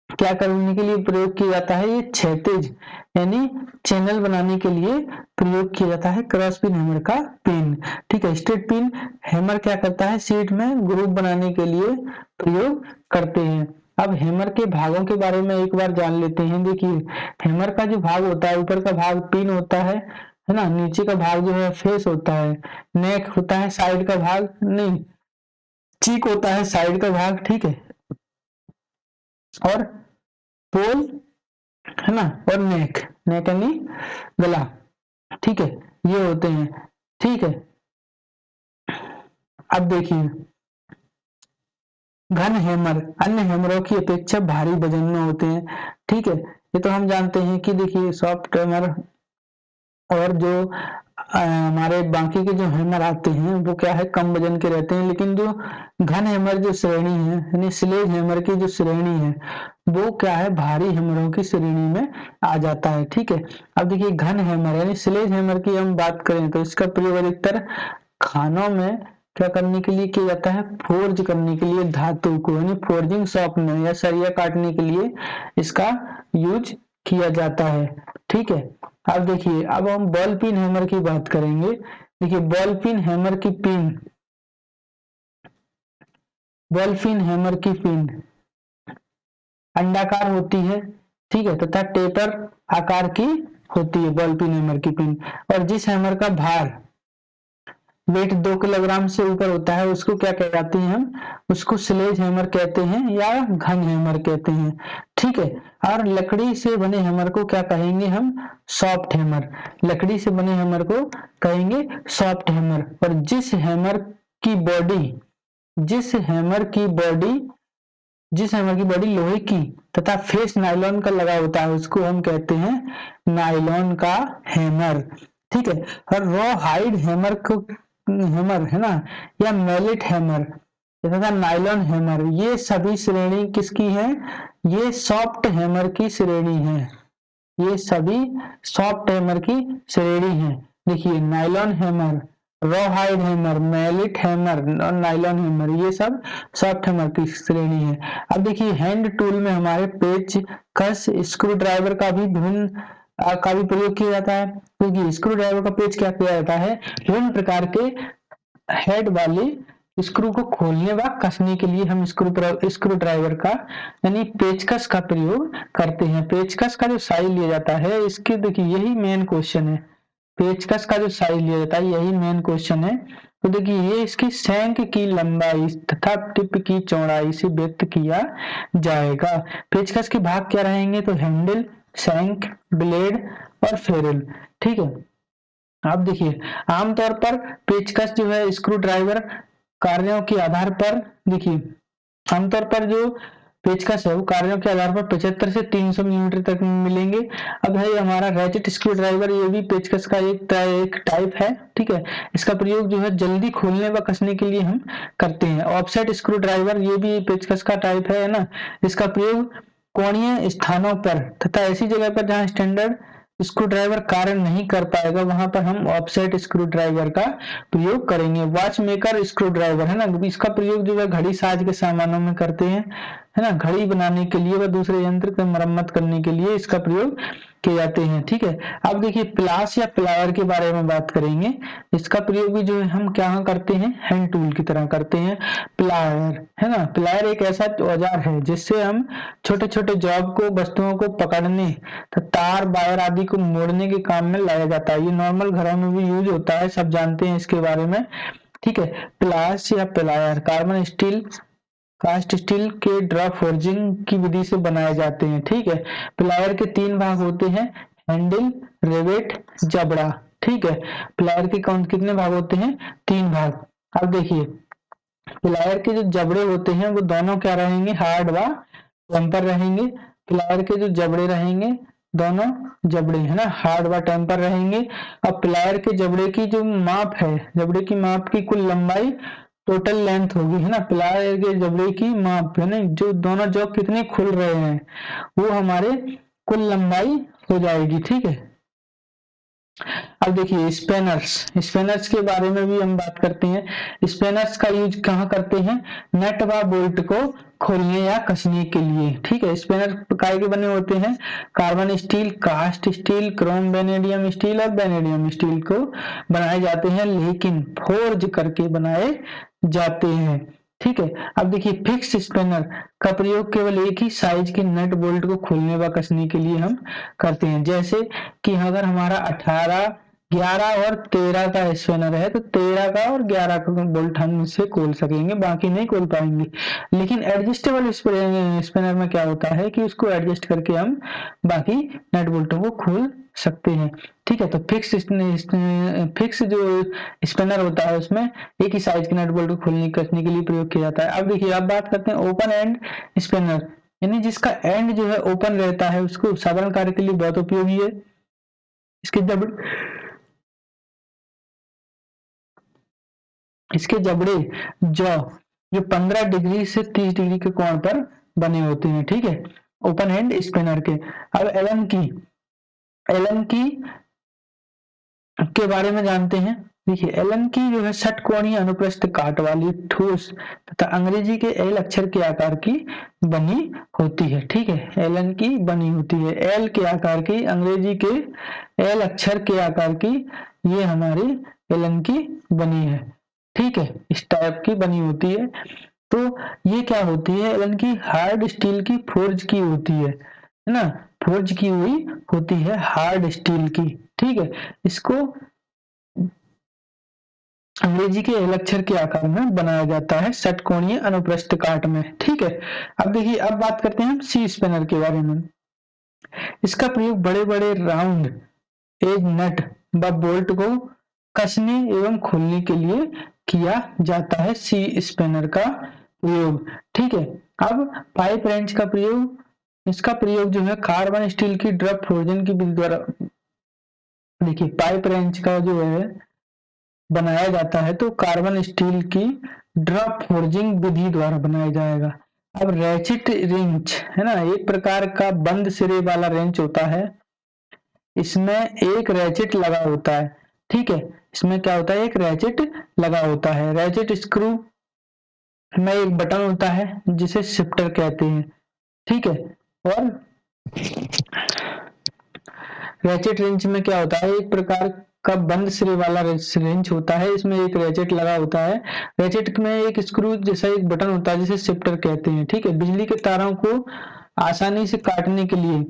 क्या करने के लिए प्रयोग किया जाता है? ये क्षैतिज यानी चैनल बनाने के लिए प्रयोग किया जाता है क्रॉस पिन हैमर का पिन, ठीक है। स्ट्रेट पिन हैमर क्या करता है? शीट में ग्रुप बनाने के लिए प्रयोग करते हैं। अब हैमर के भागों के बारे में एक बार जान लेते हैं। देखिए हैमर का जो भाग होता है, ऊपर का भाग पिन होता है ना, नीचे का भाग जो है फेस होता है, नेक होता है साइड का भाग, नहीं चीक होता है साइड का भाग, ठीक है, और पोल, है ना, और नेक, नेक यानी गला, ठीक है, ये होते हैं, ठीक है। अब देखिए घन हैमर अन्य हैमरों की अपेक्षा भारी वजन में होते हैं, ठीक है। ये तो हम जानते हैं कि देखिए सॉफ्ट हैमर और जो हमारे बाकी के जो हैमर आते हैं वो क्या है? कम वजन के रहते हैं, लेकिन जो घन हैमर जो श्रेणी है यानी स्लेज हैमर की जो श्रेणी है वो क्या है? भारी हैमरों की श्रेणी में आ जाता है, ठीक है। अब देखिए घन हैमर यानी स्लेज हैमर की हम बात करें तो इसका प्रयोग अधिकतर खानों में क्या करने के लिए किया जाता है? फोर्ज करने के लिए धातु को, यानी फोर्जिंग शॉप में या सरिया काटने के लिए इसका यूज किया जाता है, ठीक है। अब देखिए अब हम बॉल पिन हैमर की बात करेंगे। देखिए बॉल पिन हैमर की पिन, बॉल पिन हैमर की पिन अंडाकार होती है, ठीक है, तथा टेपर आकार की होती है बॉल पिन हैमर की पिन। और जिस हैमर का भार वेट 2 किलोग्राम से ऊपर होता है उसको क्या कहते हैं? हम उसको स्लेज हैमर कहते हैं या घन हैमर कहते हैं, ठीक है। और लकड़ी से बने हैमर को क्या कहेंगे? हम सॉफ्ट हैमर, लकड़ी से बने हैमर को कहेंगे सॉफ्ट हैमर। और जिस हैमर की बॉडी, जिस हैमर की बॉडी जिस हैमर की बॉडी लोहे की तथा फेस नायलॉन का लगा होता है उसको हम कहते हैं नायलॉन का हैमर, ठीक है। और रॉ हाइड हैमर को हैमर, है ना, या मेलिट हैमर तथा नायलॉन हैमर, ये सभी श्रेणी किसकी है? ये सॉफ्ट हैमर की श्रेणी है, ये सभी सॉफ्ट हैमर की श्रेणी है। देखिए nylon hammer, raw hide hammer, mallet hammer और नायलॉन हैमर, ये सब सॉफ्ट हैमर की श्रेणी है। अब देखिए हैंड टूल में हमारे पेच कस स्क्रू ड्राइवर का भी प्रयोग किया जाता है, क्योंकि स्क्रू ड्राइवर का पेच क्या किया जाता है? विभिन्न प्रकार के हेड वाले स्क्रू को खोलने व कसने के लिए हम स्क्रू ड्राइवर का यानी पेचकस का प्रयोग करते हैं। पेचकस का जो साइज लिया जाता है इसके, देखिए यही मेन क्वेश्चन है, पेचकस का जो साइज लिया जाता है यही मेन क्वेश्चन है। तो देखिए ये इसकी शंक की लंबाई तथा टिप की चौड़ाई से व्यक्त किया जाएगा। पेचकस के भाग क्या रहेंगे? तो हैंडल, शंक, ब्लेड और फेरल, ठीक है। अब देखिए आमतौर पर पेचकस जो है स्क्रू ड्राइवर कार्यों के आधार पर, देखिए आमतौर पर जो पेचकस है वो कार्यों के आधार पर 75 से 300 मिलीमीटर तक मिलेंगे। अब है हमारा रैचेट स्क्रू ड्राइवर, ये भी पेचकस का एक टाइप है, ठीक है। इसका प्रयोग जो है जल्दी खोलने व कसने के लिए हम करते हैं। ऑफसेट स्क्रू ड्राइवर ये भी पेचकस का टाइप है ना, इसका प्रयोग कोणीय स्थानों पर तथा ऐसी जगह पर जहां स्टैंडर्ड स्क्रू ड्राइवर कार्य नहीं कर पाएगा, वहां पर हम ऑफसेट स्क्रू ड्राइवर का प्रयोग करेंगे। वॉच मेकर स्क्रू ड्राइवर है ना, इसका प्रयोग जो है घड़ी साज के सामानों में करते हैं, है ना, घड़ी बनाने के लिए व दूसरे यंत्र की मरम्मत करने के लिए इसका प्रयोग किए जाते हैं। ठीक है, अब देखिए प्लास या प्लायर के बारे में बात करेंगे। इसका प्रयोग भी जो है हम क्या करते हैं, हैंड टूल की तरह करते हैं। प्लायर है ना, प्लायर एक ऐसा औजार है जिससे हम छोटे छोटे जॉब को, वस्तुओं को पकड़ने, तो तार वायर आदि को मोड़ने के काम में लाया जाता है। ये नॉर्मल घरों में भी यूज होता है, सब जानते हैं इसके बारे में। ठीक है, प्लास या plier carbon steel, cast steel के ड्रॉ फोर्जिंग की विधि से बनाए जाते हैं। ठीक है, प्लायर के 3 भाग होते हैं, हैंडल, रिवेट, जबड़ा। ठीक है, प्लायर के कितने भाग होते हैं, 3 भाग। अब देखिए प्लायर के जो जबड़े होते हैं वो दोनों क्या रहेंगे, हार्ड व टेम्पर रहेंगे। प्लायर के जो जबड़े रहेंगे, दोनों जबड़े है ना हार्ड व टेम्पर रहेंगे। अब प्लायर के जबड़े की जो माप है, जबड़े की माप की कुल लंबाई टोटल लेंथ होगी, है ना, प्लायर के जबड़े की माप है ना, जो दोनों जॉब कितने खुल रहे हैं वो हमारे कुल लंबाई हो जाएगी। ठीक है, अब देखिए स्पेनर्स, स्पेनर्स के बारे में भी हम बात करते हैं। स्पेनर्स का यूज कहाँ करते हैं, नट व बोल्ट को खोलने या कसने के लिए। ठीक है, स्पेनर काय के बने होते हैं, carbon steel, cast steel, chrome vanadium steel और वेनेडियम स्टील को बनाए जाते हैं, लेकिन फोर्ज करके बनाए जाते हैं। ठीक है, अब देखिए फिक्स स्पेनर का प्रयोग केवल एक ही साइज के नट बोल्ट को खोलने व कसने के लिए हम करते हैं। जैसे कि अगर हमारा 18, 11 और 13 का स्पेनर है तो 13 का और 11 का बोल्ट हम इससे खोल सकेंगे, बाकी नहीं खोल पाएंगे। लेकिन एडजस्टेबल स्पेनर में क्या होता है कि उसको एडजस्ट करके हम बाकी नट बोल्टों को खोल सकते हैं। ठीक है, तो फिक्स जो स्पिनर होता है उसमें एक ही साइज के नट बोल्ट को खोलने कसने के लिए प्रयोग किया जाता है। अब देखिए अब बात करते हैं ओपन एंड स्पिनर, यानी जिसका एंड जो है ओपन रहता है, उसको साधारण कार्य के लिए बहुत उपयोगी है। इसके जबड़े जो 15 डिग्री से 30 डिग्री के कोण पर बने होते हैं। ठीक है, ओपन हैंड स्पिनर के। अब एलन की के बारे में जानते हैं। देखिए एलन की जो है षटकोणीय अनुप्रस्थ काट वाली ठोस तथा अंग्रेजी के एल अक्षर के आकार की बनी होती है। ठीक है, एलन की बनी होती है, एल के आकार की, अंग्रेजी के एल अक्षर के आकार की, ये हमारी एलन की बनी है। ठीक है, इस टाइप की बनी होती है। तो ये क्या होती है, एलन की हार्ड स्टील की फोर्ज की होती है ना, फोर्ज की हुई होती है हार्ड स्टील की। ठीक है, इसको अंग्रेजी के एल अक्षर के आकार में बनाया जाता है षटकोणीय अनुप्रस्थ काट में। ठीक है, अब देखिए अब बात करते हैं हम सी स्पिनर के बारे में। इसका प्रयोग बड़े बड़े राउंड एज नट व बोल्ट को कसने एवं खोलने के लिए किया जाता है, सी स्पिनर का प्रयोग। ठीक है, अब पाइप रेंच का प्रयोग, इसका प्रयोग जो है कार्बन स्टील की ड्रप फोर्जन की विधि द्वारा, देखिए पाइप रेंच का जो है बनाया जाता है तो कार्बन स्टील की ड्रप फोर्जिंग विधि द्वारा बनाया जाएगा। अब रैचेट रेंच है ना, एक प्रकार का बंद सिरे वाला रेंच होता है, इसमें एक रैचेट लगा होता है। ठीक है, इसमें क्या होता है, एक रैचेट लगा होता है। रैचेट स्क्रू में एक बटन होता है जिसे शिफ्टर कहते हैं। ठीक है, और रैचेट रेंच में क्या होता है, एक प्रकार का बंद सिरे वाला रेंच होता है, इसमें एक रैचेट लगा होता है। रैचेट में एक स्क्रू जैसा एक बटन होता है जिसे शिफ्टर कहते हैं। ठीक है, बिजली के तारों को आसानी से काटने के लिए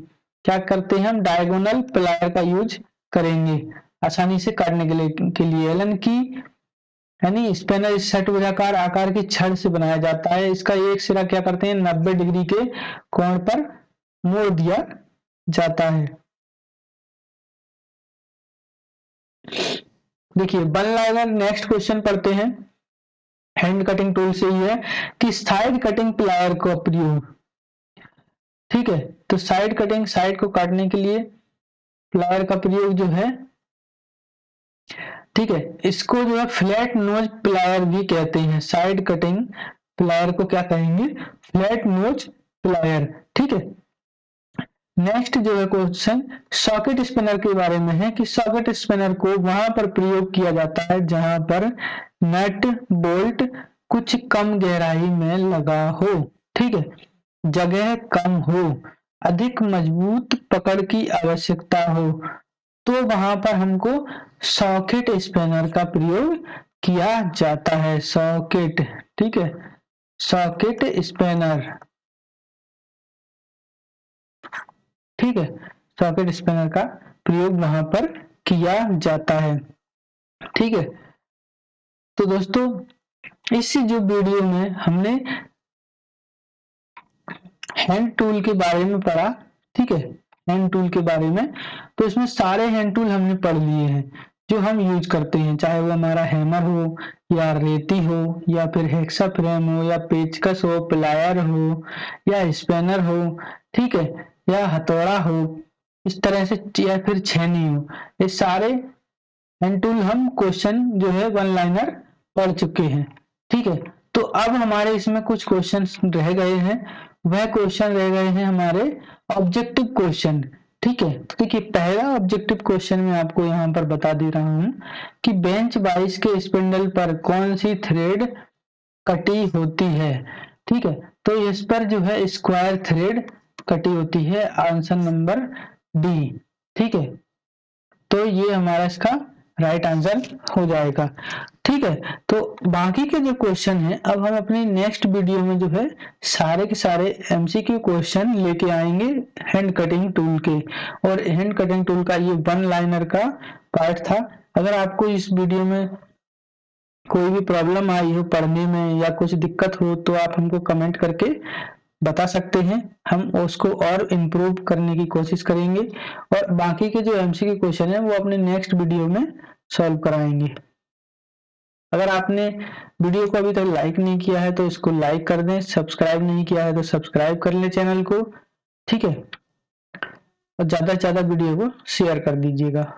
क्या करते हैं, हम डायगोनल प्लायर का यूज करेंगे आसानी से काटने के लिए। एलन की यानी स्पिनर षटभुजाकार आकार की छड़ से बनाया जाता है। इसका एक सिरा क्या करते हैं, 90 डिग्री के कोण पर मोड़ दिया जाता है। देखिए वन लाइनर नेक्स्ट क्वेश्चन पढ़ते हैं, हैंड कटिंग टूल से ही है कि साइड कटिंग प्लायर का प्रयोग। ठीक है, तो साइड कटिंग, साइड को काटने के लिए प्लायर का प्रयोग जो है, ठीक है, इसको जो है फ्लैट नोज प्लायर भी कहते हैं। साइड कटिंग प्लायर को क्या कहेंगे, फ्लैट नोज प्लायर। ठीक है, नेक्स्ट जो है क्वेश्चन सॉकेट स्पिनर के बारे में है कि सॉकेट स्पिनर को वहां पर प्रयोग किया जाता है जहां पर नट बोल्ट कुछ कम गहराई में लगा हो, ठीक है, जगह कम हो, अधिक मजबूत पकड़ की आवश्यकता हो, तो वहां पर हमको सॉकेट स्पिनर का प्रयोग किया जाता है। सॉकेट, ठीक है, सॉकेट स्पिनर, ठीक है, सॉकेट स्पिनर का प्रयोग वहां पर किया जाता है, ठीक है। तो दोस्तों इस जो वीडियो में हमने हैंड टूल के बारे में पढ़ा, ठीक है, हैंड टूल के बारे में, तो इसमें सारे हैंड टूल हमने पढ़ लिए हैं जो हम यूज करते हैं, चाहे वो हमारा हैमर हो या रेती हो या फिर हेक्सा फ्रेम हो या पेचकस हो, प्लायर हो या स्पेनर हो, ठीक है, या हथौड़ा हो, इस तरह से, या फिर छेनी हो, ये सारे हैंड टूल हम क्वेश्चन जो है वन लाइनर पढ़ चुके हैं, ठीक है। तो अब हमारे इसमें कुछ क्वेश्चन रह गए हैं, वह क्वेश्चन रह गए हैं हमारे ऑब्जेक्टिव क्वेश्चन, ठीक है। तो देखिए पहला ऑब्जेक्टिव क्वेश्चन मैं आपको यहाँ पर बता दे रहा हूँ कि बेंच 22 के स्पिंडल पर कौन सी थ्रेड कटी होती है, ठीक है। तो इस पर जो है स्क्वायर थ्रेड कटी होती है, आंसर नंबर डी, ठीक है। तो ये हमारा इसका राइट आंसर हो जाएगा, ठीक है। तो बाकी के जो क्वेश्चन है अब हम अपनी नेक्स्ट वीडियो में जो है सारे के सारे एमसीक्यू क्वेश्चन लेके आएंगे हैंड कटिंग टूल के, और हैंड कटिंग टूल का ये वन लाइनर का पार्ट था। अगर आपको इस वीडियो में कोई भी प्रॉब्लम आई हो पढ़ने में या कुछ दिक्कत हो तो आप हमको कमेंट करके बता सकते हैं, हम उसको और इम्प्रूव करने की कोशिश करेंगे और बाकी के जो एमसीक्यू क्वेश्चन है वो अपने नेक्स्ट वीडियो में सॉल्व कराएंगे। अगर आपने वीडियो को अभी तक लाइक नहीं किया है तो इसको लाइक कर दें, सब्सक्राइब नहीं किया है तो सब्सक्राइब कर लें चैनल को, ठीक है, और ज्यादा से ज्यादा वीडियो को शेयर कर दीजिएगा।